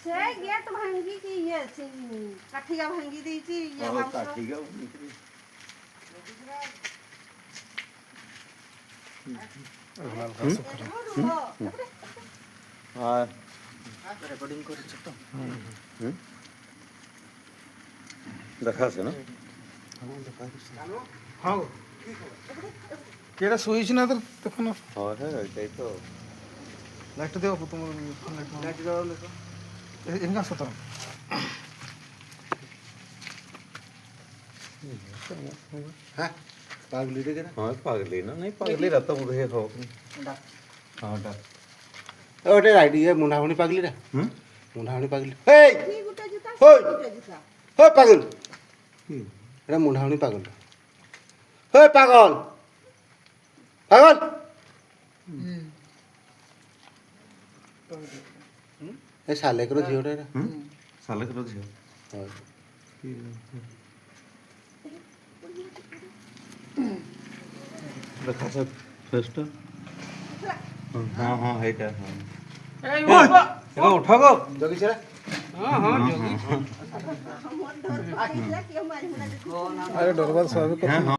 से गेट भांगी की ये काठिया भांगी दी थी ये काठिया रेकॉर्डिंग करू तो देखा से ना हाँ केड़ा सोईछ ना तो देखो ना हाँ है कई तो लाइट देव तुम लाइट दो देखो इनका सतर हां पागली रे केना हाँ पागली ना नहीं पागली रहता मुझे हो हाँ डा ओटे राइट ये मुंडावणी पागली रे मुंडावणी पागली ए की गुटा जूता होय गुटा जूता होय पागल रे मुंडावणी पागल होय पागल पागल ए साले करो झियोटे रे साले करो झियो होय देखा से फेस्ट हाँ हाँ है क्या हाँ एगो उठा गो जगी छरा हाँ हाँ मन डर पाई कि हमारी मुना अरे डरवा स्वाभाविक हाँ हाँ